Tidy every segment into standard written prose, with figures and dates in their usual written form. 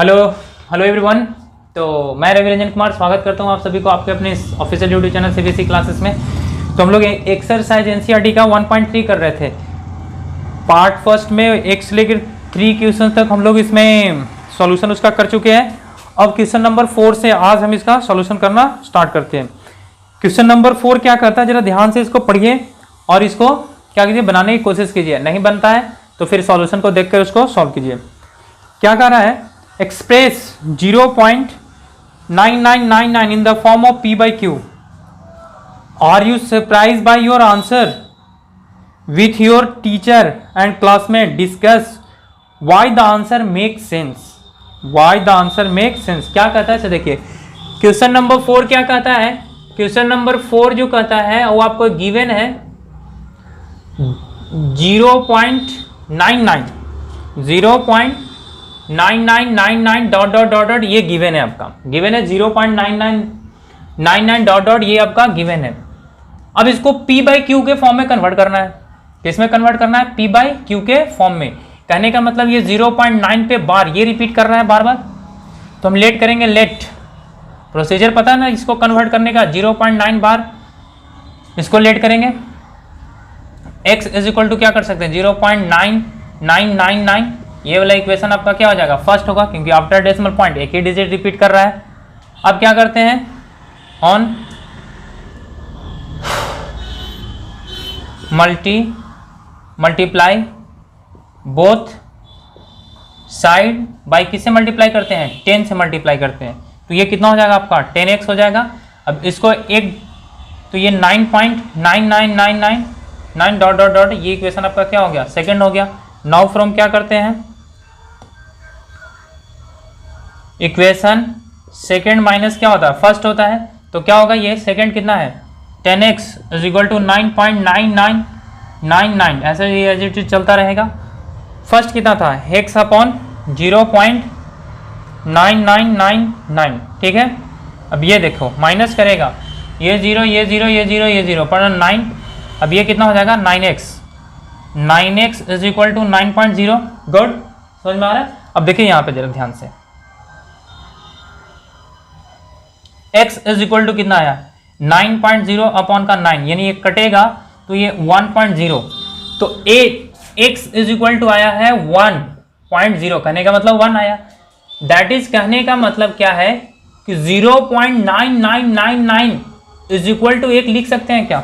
Hello hello everyone. तो मैं रवि रंजन कुमार स्वागत करता हूं आप सभी को आपके अपने official YouTube channel CBSE classes में। तो हम लोग एक्सरसाइज एनसीईआरटी का 1.3 कर रहे थे। पार्ट फर्स्ट में 1 से लेकर 3 क्वेश्चन तक हम लोग इसमें सॉल्यूशन उसका कर चुके हैं। अब क्वेश्चन नंबर 4 से आज हम इसका सॉल्यूशन करना स्टार्ट करते हैं। क्वेश्चन नंबर 4 क्या करता है, जरा ध्यान से इसको पढ़िए और इसको क्या कीजिए, बनाने की कोशिश कीजिए। नहीं बनता है तो फिर सॉल्यूशन को देखकर उसको सॉल्व कीजिए। क्या कह रहा है, express 0.9999 in the form of P by Q. Are you surprised by your answer? With your teacher and classmate discuss why the answer makes sense. Why the answer makes sense. क्या कहता है, देखिए question number 4 क्या कहता है। Question number 4 जो कहता है वो आपको गिवन है 0.99 डॉट डॉट डॉट डॉट, ये गिवन है आपका, गिवन है 0.99 डॉट डॉट, ये आपका गिवन है। अब इसको P बाई Q के फॉर्म में कन्वर्ट करना है। किसमें कन्वर्ट करना है? P बाई Q के फॉर्म में। कहने का मतलब ये 0.9 पे बार ये रिपीट कर रहा है बार बार, तो हम लेट करेंगे। लेट प्रोसीजर पता है ना इसको कन्वर्ट करने का, 0.9 बार इसको लेट करेंगे। x इज इक्वल टू क्या कर सकते हैं, 0.9999, ये वाला इक्वेशन आपका क्या हो जाएगा, फर्स्ट होगा, क्योंकि आफ्टर डेसिमल पॉइंट एक ही डिजिट रिपीट कर रहा है। अब क्या करते हैं, on multiply both side by किससे मल्टीप्लाई करते हैं, 10 से मल्टीप्लाई करते हैं, तो ये कितना हो जाएगा आपका 10x हो जाएगा। अब इसको एक तो ये 9.9999 डॉट डॉट डॉट, ये इक्वेशन आपका क्या हो गया, सेकंड हो गया। नाउ फ्रॉम क्या करते हैं, इक्वेशन सेकंड माइनस क्या होता है, फर्स्ट होता है, तो क्या होगा, ये सेकंड कितना है 10x इज इक्वल टू 9.9999, ऐसे ये चलता रहेगा। फर्स्ट कितना था, x अपॉन 0.9999, ठीक है। अब ये देखो माइनस करेगा, ये 0 ये 0 ये 0 ये 0 पर 9, अब ये कितना हो जाएगा 9x is equal to 9.0। Good, समझ में आ रहा है। अब देखिए यहाँ पे जरा ध्यान से, x इज इक्वल टू कितना आया 9.0 अपॉन का 9, यानी ये कटेगा तो ये 1.0, तो x इज इक्वल टू आया है 1.0, कहने का मतलब 1 आया। दैट इज कहने का मतलब क्या है कि 0.9999 इज इक्वल टू 1 लिख सकते हैं क्या।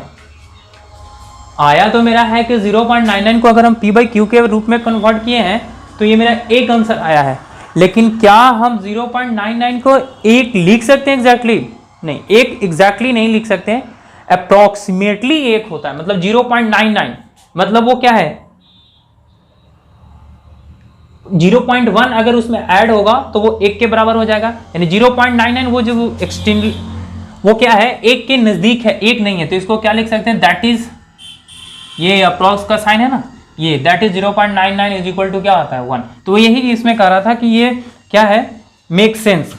आया तो मेरा है कि 0.99 को अगर हम P बाई Q के रूप में कन्वर्ट किए हैं तो ये मेरा एक आंसर आया है, लेकिन क्या हम 0.99 को 1 लिख सकते हैं एग्जैक्टली? नहीं, 1 एग्जैक्टली नहीं लिख सकते हैं, अप्रॉक्सीमेटली 1 होता है, मतलब 0.99 मतलब वो क्या है 0.1 अगर उसमें ऐड होगा तो वो 1 के बराबर हो जाएगा, यानी 0.99 वो जो एक्सटेंड वो क्या है 1 के नजदीक है, 1 नहीं है, तो इसको क्या लिख सकते हैं, दैट इज, ये अप्रॉक्स का साइन है ना, ये that is 0.99 is equal to क्या होता है 1। तो यही इसमें कह रहा था कि ये क्या है, मेक सेंस।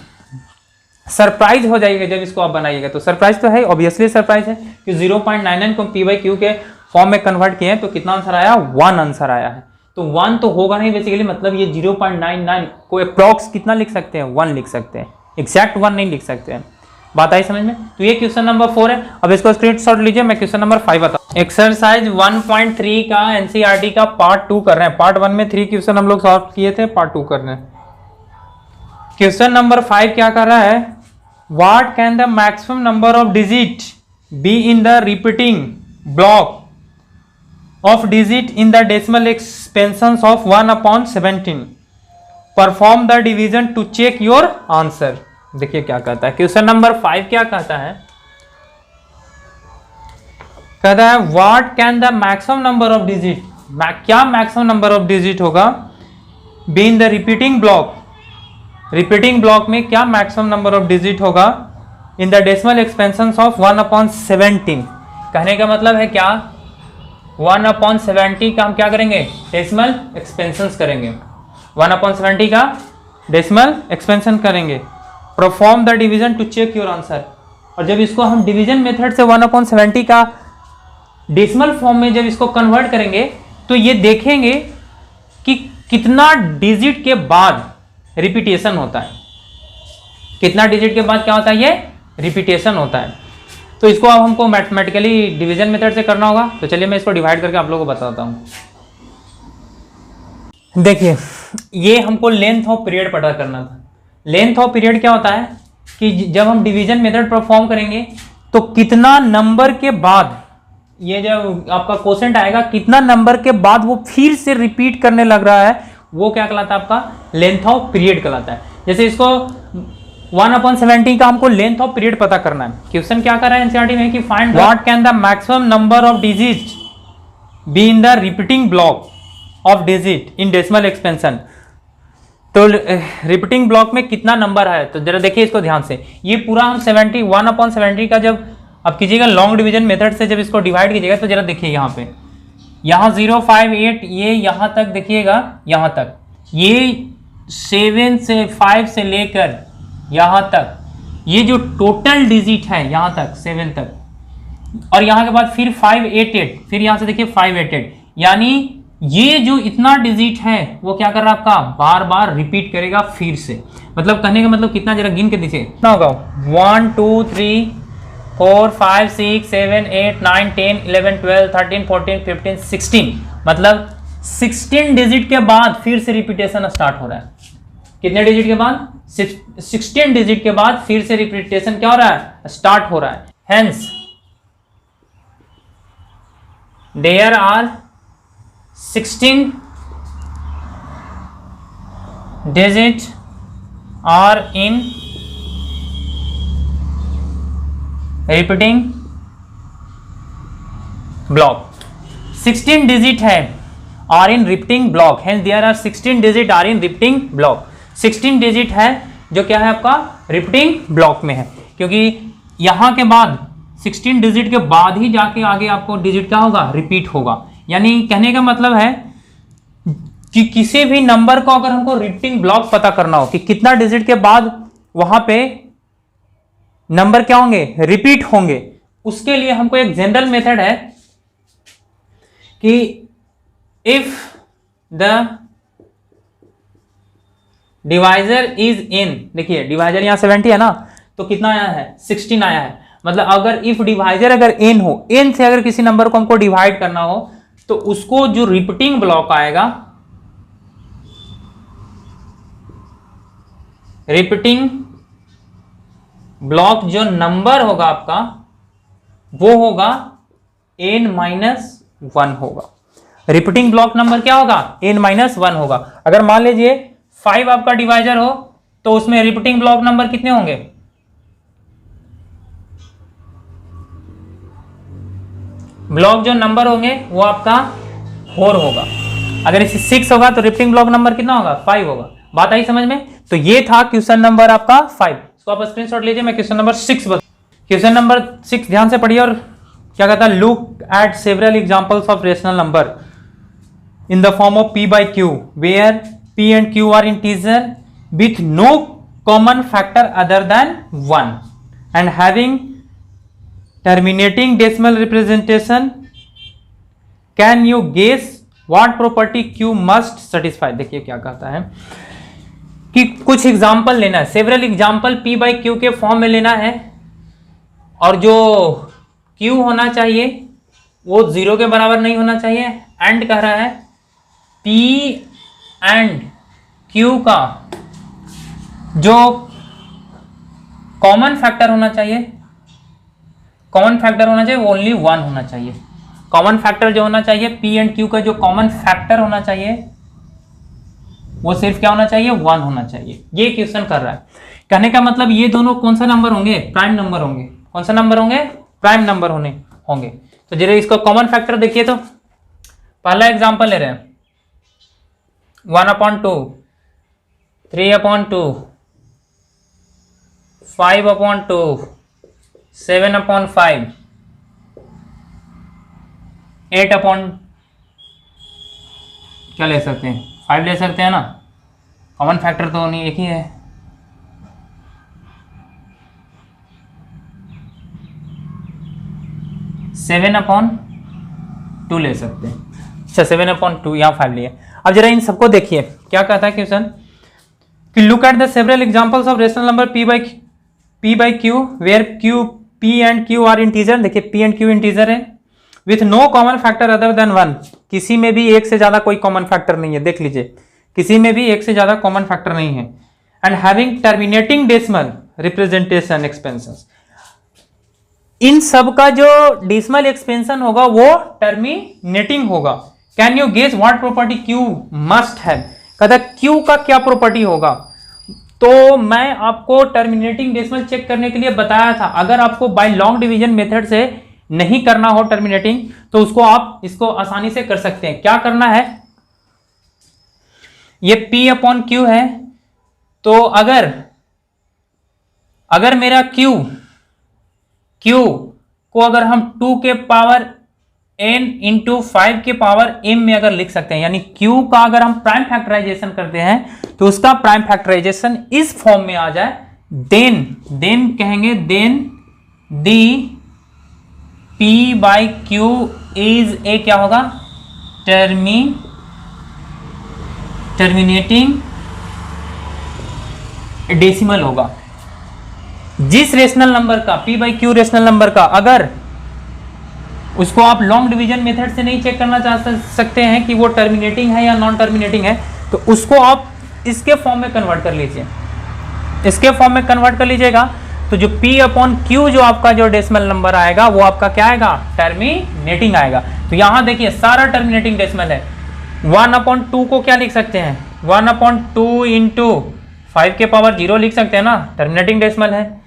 सरप्राइज हो जाएगा जब इसको आप बनाइएगा, तो सरप्राइज तो है, ऑब्वियसली सरप्राइज है कि 0.99 को P बाई Q के फॉर्म में कन्वर्ट किए हैं तो कितना आंसर आया, 1 आंसर आया है। तो 1 तो होगा नहीं बेसिकली, मतलब ये 0.99 को अप्रॉक्स कितना लिख सकते हैं, 1 लिख सकते हैं, एग्जैक्ट 1 नहीं लिख सकते हैं। बात आई समझ में। तो ये क्वेश्चन नंबर 4 है। अब इसको स्क्रीनशॉट लीजिए, मैं क्वेश्चन नंबर 5 बता। एक्सरसाइज 1.3 का एनसीईआरटी का पार्ट 2 कर रहे हैं। पार्ट 1 में 3 क्वेश्चन हम लोग सॉल्व किए थे, पार्ट 2 कर रहे हैं। क्वेश्चन नंबर 5 क्या कर रहा है, what can the maximum number of digit be in the repeating block of digit in the decimal expansions of 1/17। Perform the division to check your answer. देखिए क्या कहता है, क्वेश्चन नंबर 5 क्या कहता है, कहता है what can the maximum number of digit, क्या मैक्सिमम नंबर ऑफ डिजिट होगा B in the repeating block, repeating block में क्या मैक्सिमम नंबर ऑफ डिजिट होगा इन द डेसिमल एक्सपेंशंस ऑफ 1/17। कहने का मतलब है क्या, 1/70 का हम क्या करेंगे, डेसिमल एक्सपेंशंस करेंगे, 1/70 का डेसिमल एक्सपेंशन करेंगे। Perform the division to check your answer. और जब इसको हम डिवीजन मेथड से 1/70 का डेसिमल फॉर्म में जब इसको कन्वर्ट करेंगे तो ये देखेंगे कि कितना डिजिट के बाद रिपीटेशन होता है। कितना डिजिट के बाद क्या होता है, ये रिपीटेशन होता है। तो इसको अब हमको मैथमेटिकली डिवीजन मेथड से करना होगा। तो चलिए मैं इसको डिवाइड करके आप लोगों को बताता हूँ। देखिए, ये हमको लेंथ ऑफ पीरियड पता करना था। लेंथ ऑफ पीरियड क्या होता है कि जब हम डिवीजन मेथड परफॉर्म करेंगे तो कितना नंबर के बाद, ये जब आपका क्वोशेंट आएगा कितना नंबर के बाद वो फिर से रिपीट करने लग रहा है, वो क्या कहलाता है, आपका लेंथ ऑफ पीरियड कहलाता है। जैसे इसको 1/70 का हमको लेंथ ऑफ पीरियड पता करना है। क्वेश्चन क्या कर रहा है एनसीईआरटी में कि find what can the maximum number of digits B in the repeating block of digit in decimal expansion. तो रिपीटिंग ब्लॉक में कितना नंबर है, तो जरा देखिए इसको ध्यान से। ये पूरा हम 1/70 का जब अब कीजिएगा लॉन्ग डिवीजन मेथड से जब इसको डिवाइड कीजिएगा तो जरा देखिए यहाँ पे, यहाँ 058 ये यहाँ तक देखिएगा, यहाँ तक ये 7 से 5 से लेकर यहाँ तक ये जो टोटल डिजिट है यहाँ तक 7 तक, और यहाँ के बाद फिर 588, फिर यहाँ से देखिए 588, यानी ये जो इतना डिजिट है वो क्या कर रहा है, आपका बार बार रिपीट करेगा फिर से। मतलब कहने का मतलब कितना, जरा गिन के दीजिए कितना होगा, 1 2 3 4 5 6 7 8 9 10 11 12 13 14 15 16, मतलब 16 डिजिट के बाद फिर से रिपीटेशन स्टार्ट हो रहा है। कितने डिजिट के बाद, 16 डिजिट के बाद फिर से रिपीटेशन क्या हो रहा है, स्टार्ट हो रहा है। Hence there are 16 digits are in repeating block। 16 digit है are in repeating block, hence there are 16 digit are in repeating block। 16 digit है जो क्या है आपका रिपीटिंग ब्लॉक में है, क्योंकि यहां के बाद 16 डिजिट के बाद ही जाके आगे आपको डिजिट क्या होगा, रिपीट होगा। यानी कहने का मतलब है कि किसी भी नंबर को अगर हमको रिपीटिंग ब्लॉक पता करना हो कि कितना डिजिट के बाद वहां पे नंबर क्या होंगे, रिपीट होंगे, उसके लिए हमको एक जनरल मेथड है कि if the divisor is in, देखिए डिवाइजर यहां 70 है ना, तो कितना आया है, 16 आया है। मतलब अगर इफ डिवाइजर अगर n हो, n से अगर किसी नंबर को हमको डिवाइड करना हो तो उसको जो रिपीटिंग ब्लॉक आएगा, रिपीटिंग ब्लॉक जो नंबर होगा आपका वो होगा n-1 होगा। रिपीटिंग ब्लॉक नंबर क्या होगा, n-1 होगा। अगर मान लीजिए 5 आपका डिवाइजर हो तो उसमें रिपीटिंग ब्लॉक नंबर कितने होंगे, ब्लॉक जो नंबर होंगे वो आपका 4 होगा। अगर इसे 6 होगा तो रिपीटिंग ब्लॉक नंबर कितना होगा, 5 होगा। बात आई समझ में। तो ये था क्वेश्चन नंबर आपका 5। इसको आप स्क्रीनशॉट लीजिए। मैं क्वेश्चन नंबर 6 क्वेश्चन नंबर 6 ध्यान से पढ़िए और क्या कहता है, look at several examples of rational number in the form of p by q where p and q are integer with no common factor other than 1 and having terminating decimal representation। can you guess what property q must satisfy। देखिए क्या कहता है कि कुछ example लेना है, several example p by q के form में लेना है, और जो q होना चाहिए वो 0 के बराबर नहीं होना चाहिए। एंड कह रहा है p एंड q का जो कॉमन फैक्टर होना चाहिए, कॉमन फैक्टर होना चाहिए वो ओनली 1 होना चाहिए। कॉमन फैक्टर जो होना चाहिए p एंड q का जो कॉमन फैक्टर होना चाहिए वो सिर्फ क्या होना चाहिए, 1 होना चाहिए। ये क्वेश्चन कर रहा है। कहने का मतलब ये दोनों कौन सा नंबर होंगे, प्राइम नंबर होंगे। कौन सा नंबर होंगे, प्राइम नंबर होंगे। तो जरा इसका कॉमन फैक्टर देखिए। तो पहला एग्जांपल ले रहे हैं 1/2, 3/2, 5/2, 7/5, 8 क्या ले सकते हैं, 5 ले सकते हैं ना। कॉमन फैक्टर तो नहीं, एक ही है। सेवन अपॉन 2 ले सकते हैं। अच्छा 7/2, यहाँ 5 लिए। अब जरा इन सबको देखिए क्या कहता है question. Look at the several examples of rational number p by q where p and q are integer. देखिए p एंड q इंटीजर है with no common factor other than 1, किसी में भी एक से ज्यादा कोई कॉमन फैक्टर नहीं है। देख लीजिए, किसी में भी एक से ज्यादा कॉमन फैक्टर नहीं है। And having terminating decimal representation expansions, इन सब का जो डेसिमल एक्सपेंशन होगा वो टर्मिनेटिंग होगा। Can you guess what property Q must have, कहता Q का क्या प्रॉपर्टी होगा। तो मैं आपको टर्मिनेटिंग डेसिमल चेक करने के लिए बताया था, अगर आपको बाय लॉन्ग डिवीजन मेथड से नहीं करना हो टर्मिनेटिंग तो उसको आप इसको आसानी से कर सकते हैं। क्या करना है, ये P अपॉन Q है, तो अगर मेरा Q को अगर हम 2 के पावर n इंटू 5 के पावर m में अगर लिख सकते हैं, यानी Q का अगर हम प्राइम फैक्टराइजेशन करते हैं तो उसका प्राइम फैक्टराइजेशन इस फॉर्म में आ जाए, देन कहेंगे then the P by Q is a क्या होगा, टर्मिनेटिंग डेसिमल होगा। जिस रेशनल नंबर का P by Q rational number का अगर उसको आप लॉन्ग डिवीजन मेथड से नहीं चेक करना चाह सकते हैं कि वो टर्मिनेटिंग है या नॉन टर्मिनेटिंग है, तो उसको आप इसके फॉर्म में कन्वर्ट कर लीजिए। इसके फॉर्म में कन्वर्ट कर लीजिएगा तो जो P अपॉन Q जो आपका जो डेसिमल नंबर आएगा वो आपका क्या आएगा, टर्मिनेटिंग आएगा। तो यहां देखिए सारा टर्मिनेटिंग डेसिमल है। 1/2 को क्या लिख सकते हैं, 1/2 इंटू 5 के पावर 0 लिख सकते हैं ना, टर्मिनेटिंग डेसिमल है।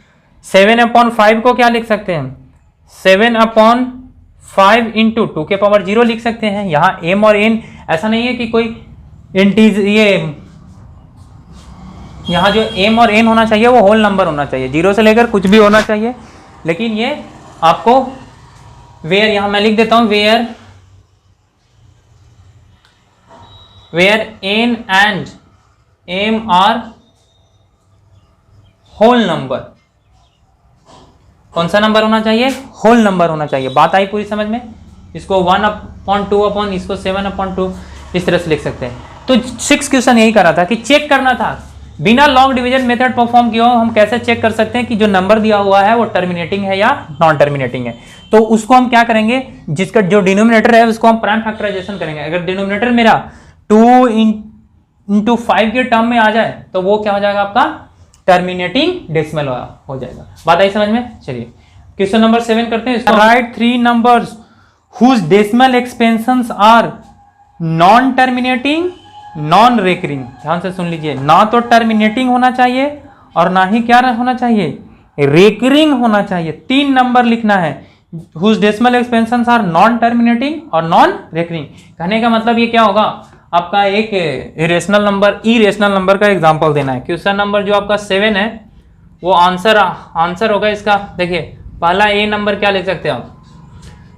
7/5 को क्या लिख सकते हैं, 7/5 इंटू 2 के पावर 0 लिख सकते हैं। यहाँ m और n ऐसा नहीं है कि कोई यहाँ जो m और n होना चाहिए वो होल नंबर होना चाहिए, 0 से लेकर कुछ भी होना चाहिए। लेकिन ये आपको वेयर, यहाँ मैं लिख देता हूँ where n and m are whole number. कौन सा नंबर होना चाहिए, होल नंबर होना चाहिए। बात आई पूरी समझ में। इसको 1/2 अपॉन इसको 7/2 इस तरह से लिख सकते हैं। तो 6 क्वेश्चन यही कर रहा था कि चेक करना था बिना लॉन्ग डिवीजन मेथड परफॉर्म किए हम कैसे चेक कर सकते हैं कि जो नंबर दिया हुआ है वो टर्मिनेटिंग है या नॉन टर्मिनेटिंग है। तो उसको हम क्या करेंगे, जिसका जो डिनोमिनेटर है उसको हम प्राइम फैक्टराइजेशन करेंगे। अगर डिनोमिनेटर मेरा 2 इंटू 5 के टर्म में आ जाए तो वो क्या हो जाएगा, आपका टर्मिनेटिंग डेसिमल हो जाएगा। बात आई समझ में। चलिए क्वेश्चन नंबर 7 करते हैं। Write 3 numbers whose decimal expansions are non terminating non recurring. ध्यान से सुन लीजिए, ना तो टर्मिनेटिंग होना चाहिए और ना ही क्या होना चाहिए, रेकरिंग होना चाहिए। 3 नंबर लिखना है whose decimal expansions are non terminating और नॉन रेकरिंग। कहने का मतलब ये क्या होगा, आपका एक इरेशनल नंबर का एग्जांपल देना है। क्वेश्चन नंबर जो आपका 7 है वो आंसर होगा इसका। देखिए पहला ए नंबर क्या लिख सकते हैं आप,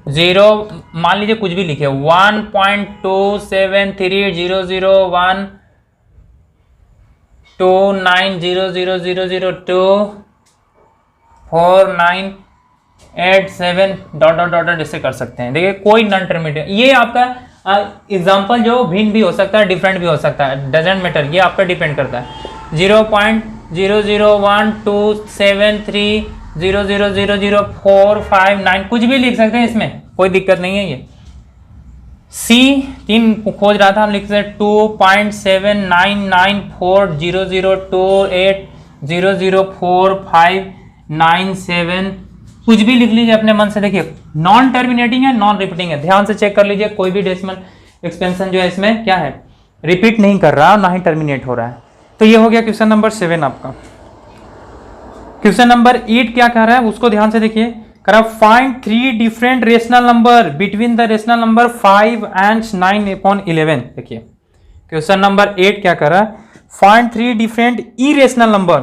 0 मान लीजिए कुछ भी लिखे 1.273000012900002498 डॉट ऐसे कर सकते हैं। देखिए कोई नॉन टर्मिनेटिंग, ये आपका एग्जाम्पल जो भिन्न भी हो सकता है, डिफरेंट भी हो सकता है, डजेंट मैटर, ये आपका डिपेंड करता है। 0.00122730000459 कुछ भी लिख सकते हैं, इसमें कोई दिक्कत नहीं है। ये C 3 खोज रहा था, हम लिख सकते हैं 2.79940028004597 कुछ भी लिख लीजिए अपने मन से। देखिए नॉन टर्मिनेटिंग है, नॉन रिपीटिंग है, ध्यान से चेक कर लीजिए। कोई भी डेसिमल एक्सपेंशन जो है इसमें क्या है, रिपीट नहीं कर रहा और ना ही टर्मिनेट हो रहा है। तो ये हो गया क्वेश्चन नंबर 7 आपका। क्वेश्चन नंबर 8 क्या कह रहा है उसको ध्यान से देखिए। कह रहा find 3 different rational number between the rational number 5 and 9/11। देखिए क्वेश्चन नंबर 8 क्या कह रहा है, find 3 different irrational number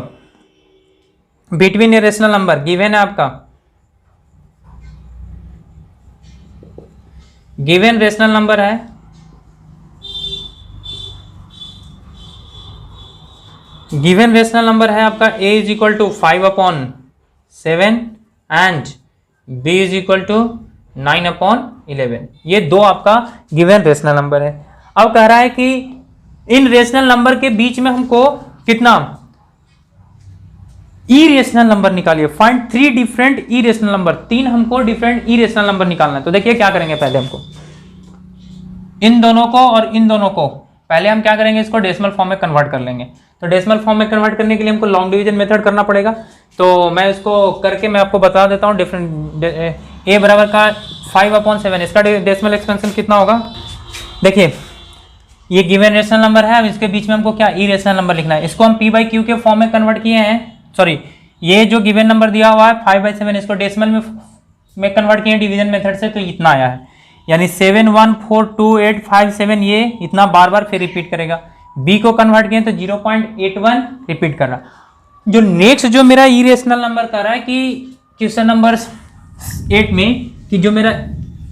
between a rational number. Given है आपका, गिवन रेशनल नंबर है, गिवन रेशनल नंबर है आपका a is equal to 5/7 and b is equal to 9/11। ये दो आपका गिवन रेशनल नंबर है। अब कह रहा है कि इन रेशनल नंबर के बीच में हमको कितना इरेशनल नंबर निकालिए, फाइंड 3 डिफरेंट इरेशनल नंबर, 3 हमको डिफरेंट इरेशनल नंबर निकालना है। तो देखिए क्या करेंगे, पहले हमको इन दोनों को और इन दोनों को पहले हम क्या करेंगे, इसको डेसिमल फॉर्म में कन्वर्ट कर लेंगे। तो डेसिमल फॉर्म में कन्वर्ट करने के लिए हमको लॉन्ग डिवीजन मेथड करना पड़ेगा। तो मैं इसको करके मैं आपको बता देता हूँ। डिफरेंट ए बराबर का 5/7, इसका डेसिमल एक्सपेंशन कितना होगा। देखिए ये गिवन रेशनल नंबर है, अब इसके बीच में हमको क्या इरेशनल नंबर लिखना है। इसको हम p/q के फॉर्म में कन्वर्ट किए हैं, सॉरी ये जो गिवन नंबर दिया हुआ है 5/7, इसको डेसिमल में कन्वर्ट किए डिवीजन मेथड से, तो इतना आया है, यानी 7142857, ये इतना बार बार फिर रिपीट करेगा। b को कन्वर्ट किए तो 0.81 रिपीट कर रहा। जो नेक्स्ट जो मेरा इरेशनल नंबर कर रहा है कि क्वेश्चन नंबर 8 में, कि जो मेरा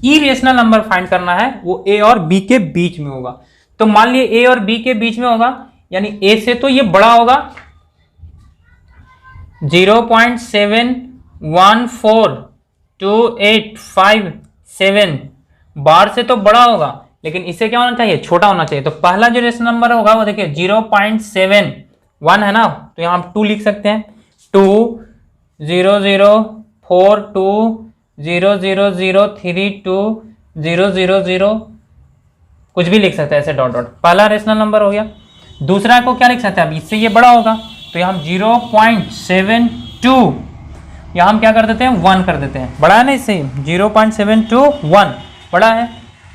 इरेशनल नंबर फाइंड करना है वो a और b के बीच में होगा। तो मान लिए a और b के बीच में होगा, यानी a से तो ये बड़ा होगा 0.714285 बार से तो बड़ा होगा, लेकिन इससे क्या होना चाहिए, छोटा होना चाहिए। तो पहला जो रेशनल नंबर होगा वो देखिए 0.71 है ना, तो यहाँ हम 2 लिख सकते हैं, 2004200320000 कुछ भी लिख सकते हैं ऐसे डॉट डॉट। पहला रेशनल नंबर हो गया। दूसरा को क्या लिख सकते हैं, अब इससे ये बड़ा होगा तो यहाँ हम 0.72 यहाँ हम क्या कर देते हैं 1 कर देते हैं, बड़ा है ना, इससे 0.721 बड़ा है।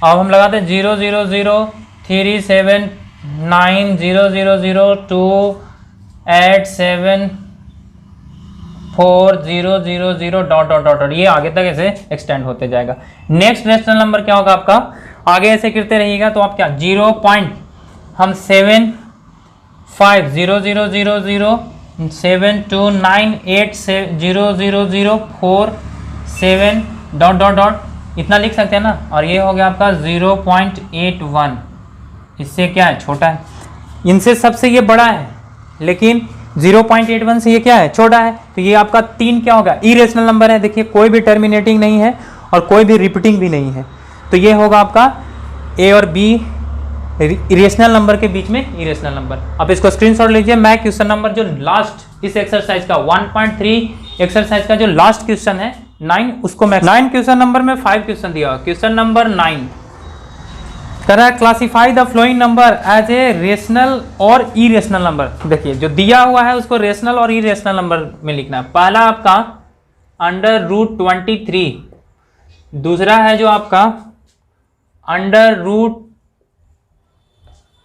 अब हम लगाते हैं 00037900028740000 डॉट डॉट डॉट, ये आगे तक ऐसे एक्सटेंड होते जाएगा। नेक्स्ट रेशनल नंबर क्या होगा आपका, आगे ऐसे करते रहिएगा तो आप क्या 0.750000729800047 डॉट डॉट डॉट इतना लिख सकते हैं ना। और ये हो गया आपका 0.81, इससे क्या है, छोटा है, इनसे सबसे ये बड़ा है, लेकिन 0.81 से ये क्या है, छोटा है। तो ये आपका 3 क्या होगा, इरेशनल नंबर है। देखिए कोई भी टर्मिनेटिंग नहीं है और कोई भी रिपीटिंग भी नहीं है, तो ये होगा आपका ए और बी इरेशनल नंबर के बीच में इरेशनल नंबर। अब इसको स्क्रीनशॉट लीजिए। मैं क्वेश्चन नंबर जो लास्ट इस एक्सरसाइज का 1.3 एक्सरसाइज का जो लास्ट क्वेश्चन है 9, उसको मैं 9 क्वेश्चन नंबर में 5 क्वेश्चन दिया हुआ। क्वेश्चन नंबर 9 कर रहा है classify the following number as a rational और इरेशनल नंबर। देखिए जो दिया हुआ है उसको रेशनल और इरेशनल नंबर में लिखना है। पहला आपका √23, दूसरा है जो आपका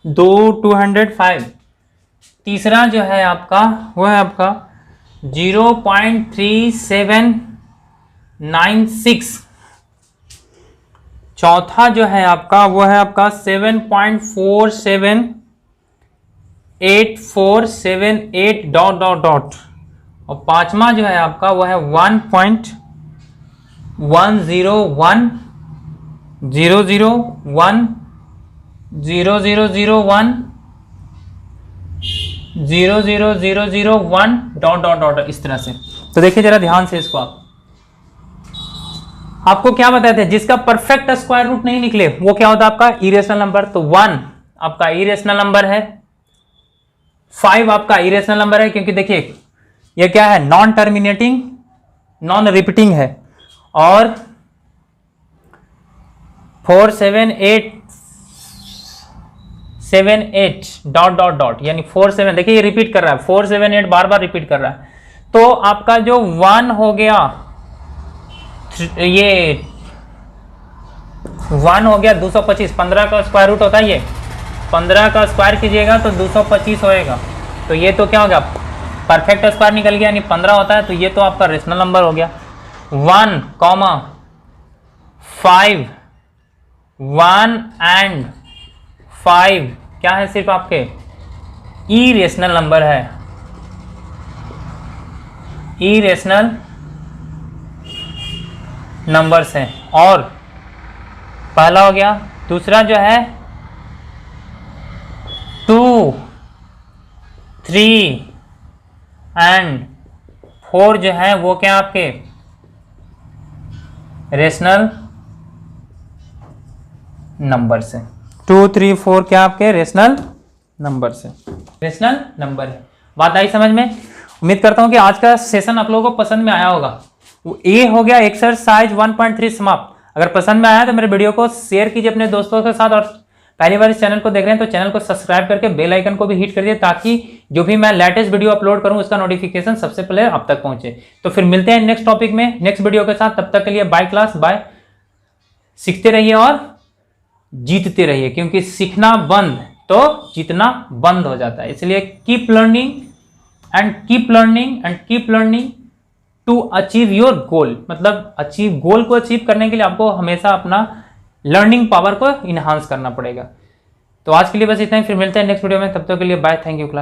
√205, तीसरा जो है आपका वो है आपका 0.3796, चौथा जो है आपका वो है आपका 7.478478 डॉट डॉट डॉट, और पांचवा जो है आपका वो है 1.1010001000001 डॉट डॉट डॉट, इस तरह से। तो देखिए जरा ध्यान से इसको, आपको क्या बताए थे, जिसका परफेक्ट स्क्वायर रूट नहीं निकले वो क्या होता है आपका इरेशनल नंबर। तो 1 आपका इरेशनल नंबर है, 5 आपका इरेशनल नंबर है, क्योंकि देखिए ये क्या है, नॉन टर्मिनेटिंग नॉन रिपीटिंग है, और 47878 डॉट डॉट डॉट, यानी 47, देखिए ये रिपीट कर रहा है, 478 बार बार रिपीट कर रहा है। तो आपका जो 1 हो गया, ये 1 हो गया 225, 15 का स्क्वायर रूट होता है ये, 15 का स्क्वायर कीजिएगा तो 225 होएगा। तो ये तो क्या हो गया, परफेक्ट स्क्वायर निकल गया, यानी 15 होता है, तो ये तो आपका रेशनल नंबर हो गया। 1, 5, 1 एंड 5 क्या है, सिर्फ आपके इरेशनल नंबर है, इरेशनल नंबर्स हैं। और पहला हो गया, दूसरा जो है 2, 3 एंड 4 जो है वो क्या आपके रेशनल नंबर से, 2, 3, 4 क्या आपके रेशनल नंबर से। रेशनल नंबर है। बात आई समझ में? उम्मीद करता हूं कि आज का सेशन आप लोगों को पसंद में आया होगा। ये हो गया एक्सरसाइज 1.3 समाप्त। अगर पसंद में आया तो मेरे वीडियो को शेयर कीजिए अपने दोस्तों के साथ, और पहली बार इस चैनल को देख रहे हैं तो चैनल को सब्सक्राइब करके बेल आइकन को भी हिट करिए, ताकि जो भी मैं लेटेस्ट वीडियो अपलोड करूं उसका नोटिफिकेशन सबसे पहले आप तक पहुंचे। तो फिर मिलते हैं नेक्स्ट टॉपिक में, नेक्स्ट वीडियो के साथ। तब तक के लिए बाय क्लास, बाय। सीखते रहिए और जीतते रहिए, क्योंकि सीखना बंद तो जीतना बंद हो जाता है। इसलिए keep learning and keep learning and keep learning to achieve your goal. मतलब गोल को अचीव करने के लिए आपको हमेशा अपना लर्निंग पावर को इनहांस करना पड़ेगा। तो आज के लिए बस इतना ही, फिर मिलते हैं नेक्स्ट वीडियो में। तब तक के लिए बाय, थैंक यू क्लास।